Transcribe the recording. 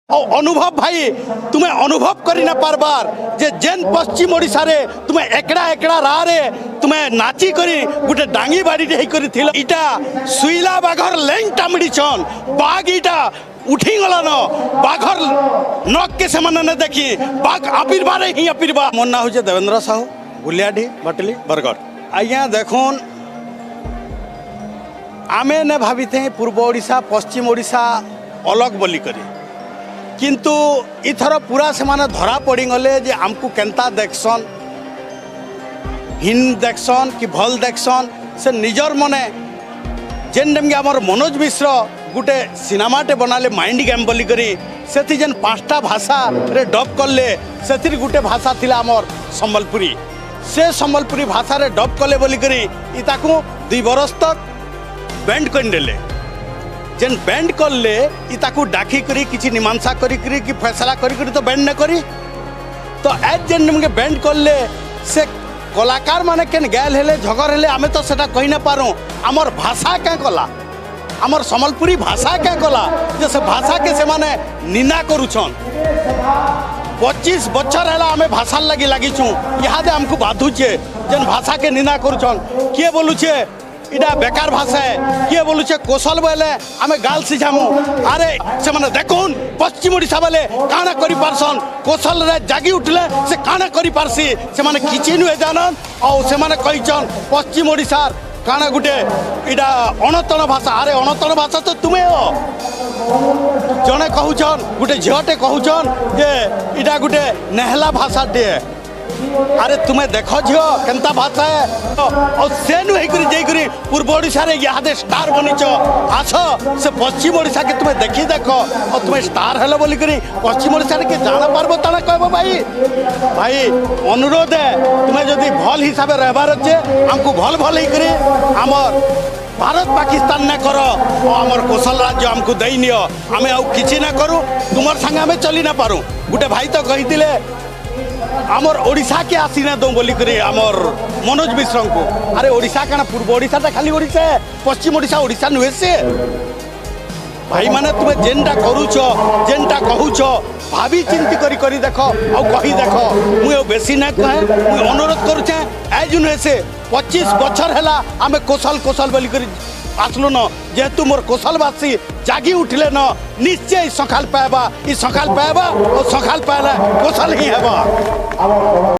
अनुभव भाई तुम्हें अनुभव करी ना पारबार जे जेन पश्चिम ओडिशा रे तुम्हें एकड़ा एकड़ा राह रे तुम्हें नाची करी गुटे डांगी बाड़ी रे करी थिल इटा सुइला बाघर लेंटा मिडी छन बाघ इटा उठी गला न बाघर नक के समान न देखी बाघ आपिरबार ही आपिरबा मोर ना होचे देवेंद्र साहू गुलियाडी बटली बरगढ़ आज्ञा देखुन आमे ने भावी थे पूर्व ओडिशा पश्चिम ओडिशा अलग बोली करी किंतु इथर पूरा से माने धरा पड़ी गले जे आमको केंता देखसन हिन देखसन कि भल देखसन से निजर मने जेन डेम आमर मनोज मिश्र गुटे सिनेमाटे बनाले माइंड गेम बोली करी सेथि जेन पांचटा भाषा रे डब करले सेथिर गुटे भाषा थिला आमर संबलपुरी से संबलपुरी भाषा रे डब करले बोली करी इताकू 2 बरस तक बैंड कर देले जेन बैंड करले इताकू डाकी करी किछि मीमांसा करी करी कि फैसला करी करी तो बैंड न करी तो एज जेन निमके बैंड करले से कलाकार माने केन गैल हेले झगर हेले आमे तो सेटा कहि न पारो हमर भाषा के कला हमर संबलपुरी भाषा के कला जे से भाषा के से माने निंदा करूछन 25 बछर हेला आमे भाषा लगी लागी छु इहादे हमको बाधुचे जेन भाषा के निंदा करूछन के बोलुछे इटा बेकार भाषा है किए बोलुचे कौशल बोले आमे गाल सिझामु अरे से माने देखुन पश्चिम ओडिशा बोले काना करि पारसन कौशल रे जागी उठले से काना करि पारसी से माने किछि नुहे जानन और से माने कहिचन पश्चिम ओडिशा काना गुटे इटा अनतन भाषा अरे अनतन भाषा तो तुमे हो जने कहूचन गुटे झियोटे कहूचन जे इटा गुटे नेहला भाषा दे अरे तुम्हें देखो झियो केंता भाषा है और से नुहे करी जई करी पूर्व ओडिशा रे यादे स्टार बनिच आसो से पश्चिम ओडिशा के तुम्हें देखी देखो और तुम्हें स्टार हेलो बोली करी पश्चिम ओडिशा रे के जाना पारबो ताना कहबो भाई भाई अनुरोध है तुम्हें जदी भल हिसाब रे रहबार अछि हमको भल भल ही करी हमर भारत पाकिस्तान न करो और हमर कौशल राज्य हमको दई नियो आमे आ किछि न करू तुमर संग हमें चली ना पारू गुटे भाई तो कहि दिले आमर ओडिशा के आसी ना दो बोली करी आमर मनोज मिश्र को अरे ओडिशा काना पूर्व ओडिशा ता खाली ओडिशा पश्चिम ओडिशा ओडिशा नुहे से भाई माने तुम्हें जेनटा करूछ जेनटा कहूछ भाभी चिंती करी करी देखो और कही देखो मुझे बेसी ना कहे मुझे अनुरोध करुचे एज नुहे से 25 बछर हैला आमे कौशल कौशल बोली करी आसलु न जेहेतु मोर कौशलवासी जागी उठले न निश्चय सकाल पाएबा ई सकाल पाएबा और सकाल पाएला कौशल ही हेबा।